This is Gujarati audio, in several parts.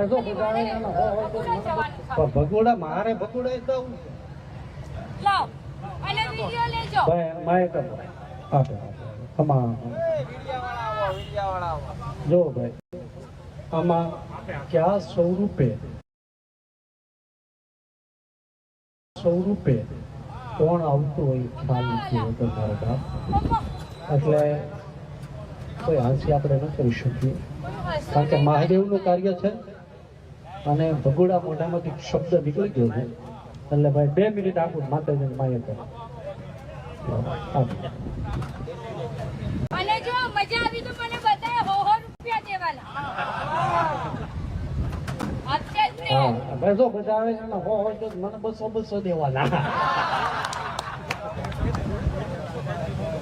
ભેંસો બજાવે ભગોડા મારે ભગોડા જવું છે લાવ અને વિડિયો લેજો ભાઈ માય કરો આપે આમાં જો ભાઈ આમાં क्या 100 રૂપિયા કોણ આવતું હોય ખ્યાલ નથી હોતો મારા બાપ એટલે કોઈ હાંસી આપણે ન કરી શકીએ કારણ કે મહાદેવનું કાર્ય છે અને ભગોડા મોઢામાંથી શબ્દ નીકળી ગયો છે એટલે ભાઈ 2 મિનિટ આપું માતાજીને માય કરો અને જો મજા આવી તો મને બતાય 100 રૂપિયા દેવાના હા ભાઈ જો બધા આવે છે ને હોય તો મને 200 દેવાના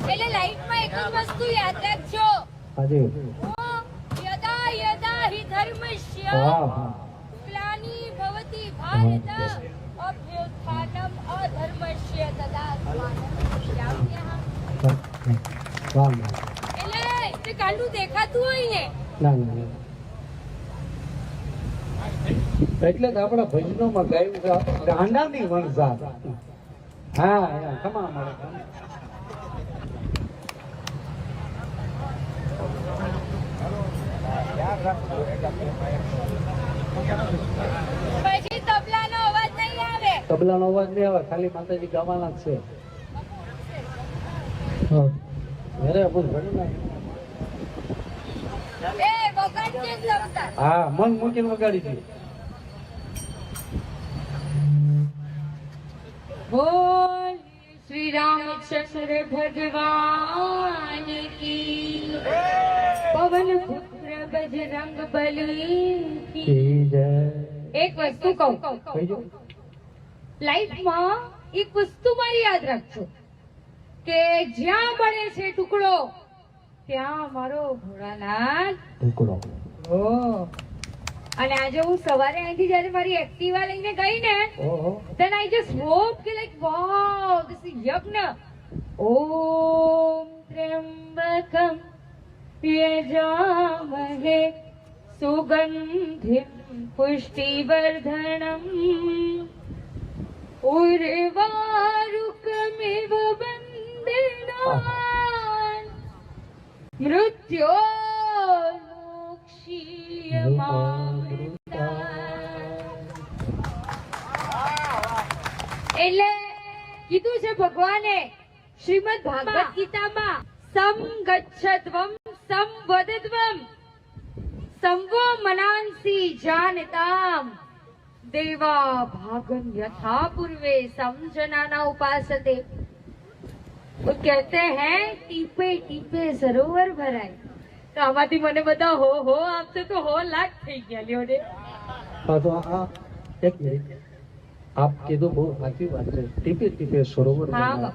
એટલે લાઈફમાં એક જ વસ્તુ યાદ રાખજો હાજી યદા યદા હિ ધર્મસ્ય હા હા ગ્લાનિ ભવતિ ભારત અભ્યુત્થાનમ અધર્મસ્ય તદા વાહ એટલે તે કાંડું દેખાતું હોય ને ના ના એટલે જ આપણા ભજનોમાં ગાયું છે ગાંડાની વણઝાર હા ખમા મળે પછી તબલાનો અવાજ નહીં આવે તબલાનો અવાજ નહીં આવે ખાલી માતાજી ગાવાના જ છે અરે બોલ ભણી નાખ એ વગાડ છે તબલા હા મન મૂકીને વગાડી દે બોલ શ્રી રામચंद्र भगवान की पवन पुत्र बजरंग बली की એક વસ્તુ કહું લાઈફમાં એક વસ્તુ મારી યાદ રાખજો કે જ્યાં મળે છે ટુકડો ત્યાં મારો ભોળાનાથ ટુકડો ઓ અને આજે હું સવારે અહીંથી જ્યારે મારી એક્ટિવા લઈને ગઈ ને then I just hope કે like wow this is યજ્ઞ ઓમ ત્ર્યંબકમ યજામહે સુગંધિમ પુષ્ટિવર્ધનમ ઉર્વારુકમિવ બંદનાન એટલે કીધું છે ભગવાને શ્રીમદ ભાગવત ગીતામાં સમ ગચ્છદ્વમ સમ વદદ્વમ સંવો મનાંસી જાનતામ દેવા ભાગમ यथा पूर्वे समझनाना उपासते वो कहते हैं टीपे टीपे सरोवर भराय તો આમાંથી મને બધા હો આપશે તો હો લાખ થઈ ગયા લ્યો ને હા તો આ એક મિનિટ આપ કીધું બહુ સાચી વાત છે ટીપે ટીપે સરોવર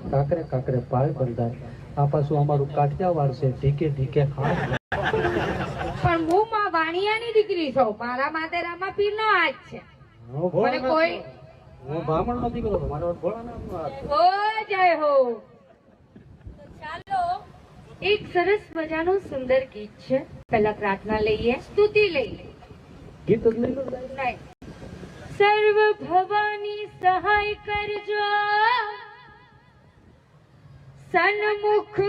કાકરે કાકરે પાળ બંધાય આ પાછું અમારું કાઠિયાવાડ છે ઢીકે ઢીકે હાથ પણ હું માં વાણિયાની દીકરી છું મારા માતેરામાં પીરનો હાથ છે મને કોઈ હું બ્રાહ્મણ નથી કરતો મારો ભોળાનાથનો હાથ ઓ જય હો ચાલો એક સરસ મજાનું સુંદર ગીત છે પહેલા પ્રાર્થના લઈએ સ્તુતિ લઈએ ગીત જ લઈ લો નહીં સર્વ ભવાની સહાય કરજો સન્મુખ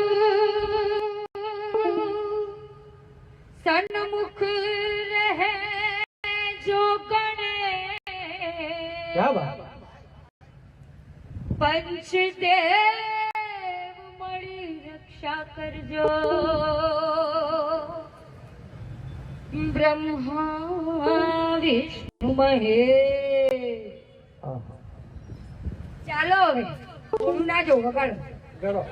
રહે જો ગણે ક્યા બાત પંચદેવ મળી રક્ષા કરજો બ્રહ્મા વિષ્ણુ મહેશ ચાલો હવે થોડું ના જો વગાડો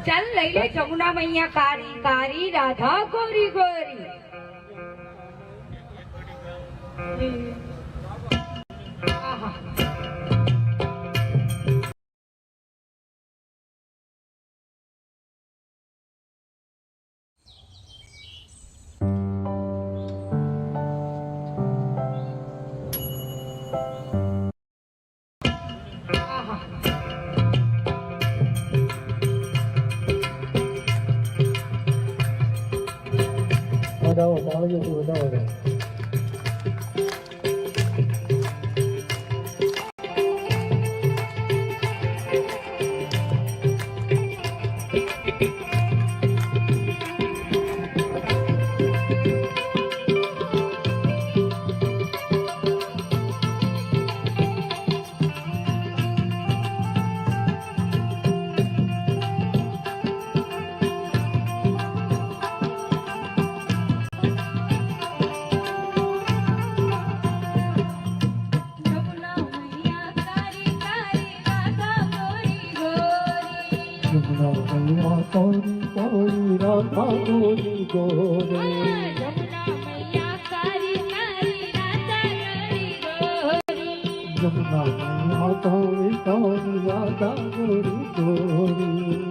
ચાલ લઈ લે જમુના મૈયા કારી કારી રાધા ગોરી ગોરી આહા વધાવો વધાવો મૈયા તોરી તોરી રાધા ગોરી ગોરે જમના મૈયા કારી કારી રાધા ગોરી ગોરી જમના મૈયા તોરી તોરી રાધા ગોરી ગોરી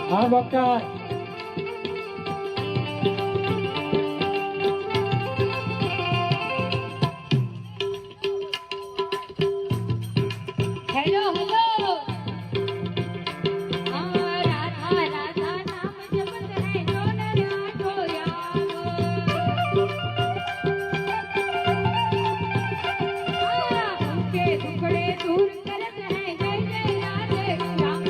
હા બકા હેલો હેલો રાધા રાધા નામ જપત હે જોન રાઠો યાવો ઉનકે દુખડે દૂર કરત હે જય જય રાધે શ્યામ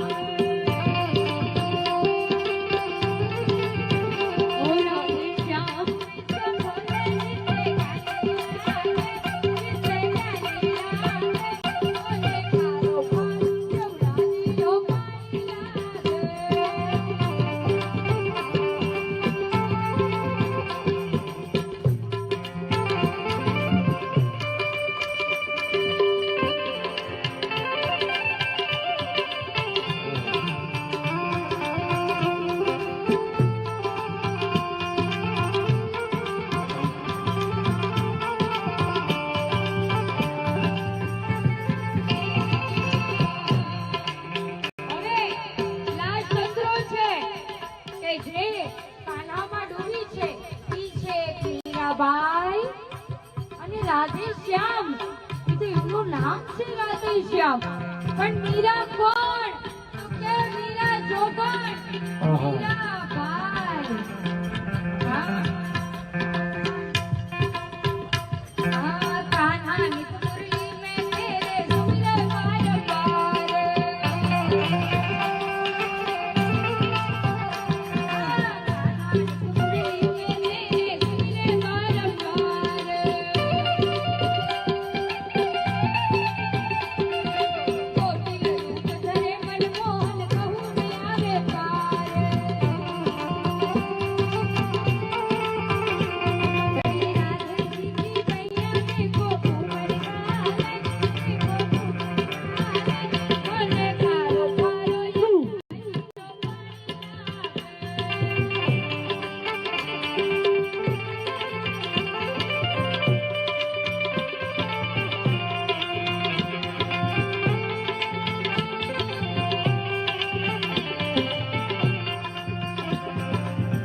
ઓ રાધે શ્યામ તો બોલે જીતે ગાતે જીતે ગાતે ઓલે કારો પારો જમરાજી યો હવે લાસ્ટ સત્રો છે કે જે કાન્હામાં ડૂબી છે ઈ છે મીરાબાઈ અને રાધે શ્યામ. એ તો એમનું નામ છે રાધે શ્યામ, પણ મીરા કોણ? તો કે મીરા જોગણ, મીરાબાઈ. હા કાन्हा नित मुरली में तेरे सुमिर बार बार कान्हा नित मुरली में तेरे सुमिर बार बार कोटिल रूप धरे मनमोहन कहूँ में आवे पार राधे जी की मैया देखो कुंवर काले देखो कुंवर काले बोले कारो कारो यू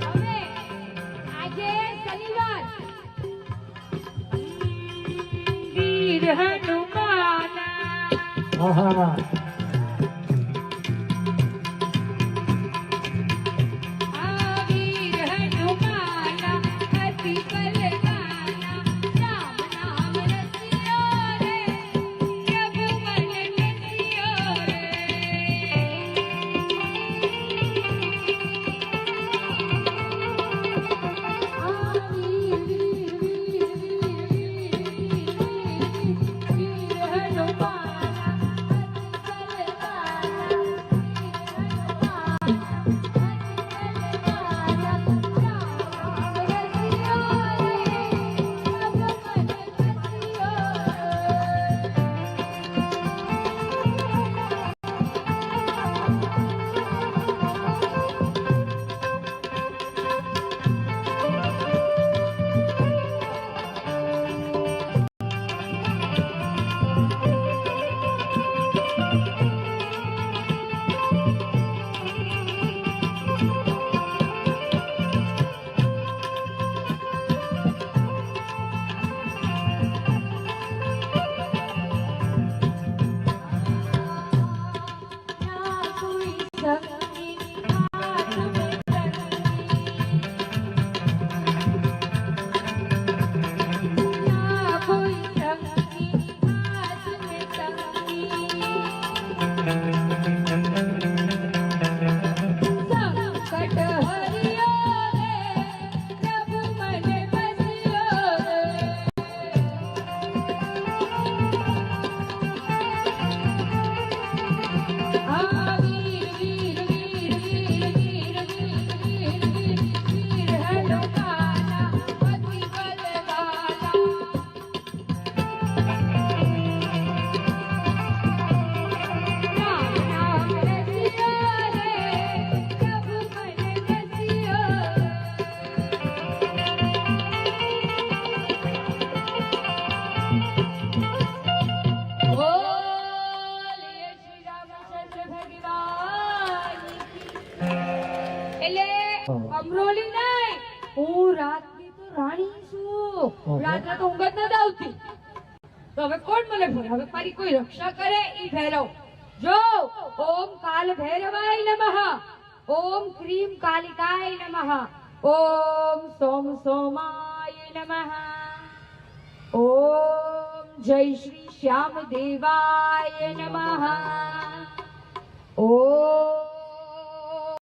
હવે આજે શનિવાર વીર હનુમાના હા વીર હનુમાના અતિ બલવાના રામ નામ રસિયો રે પ્રભુ મન રસિયો રે વીર હનુમાના આ વીર વીર વીર વીર વીર વીર વીર વીર વીર હેલો કાલા અતિ બલવાલા રામ નામ રસિયા રે પ્રભુ મન રસિયા બોલીએ શ્રી રામચંદ્ર ભગવાન એટલે અમરોલી નહીં હું રાતની તો રાણી છું રાત્રે તો ઊંઘ જ નથી આવતી તો હવે કોણ મને ભરે હવે મારી કોઈ રક્ષા કરે ઈ ભૈરવ જો ઓમ કાલ ભૈરવાય નમઃ ઓમ ક્રીમ કાલિકાય નમઃ ઓમ સોમ સોમાય નમઃ ઓમ જય શ્રી શ્યામ દેવાય નમઃ ઓમ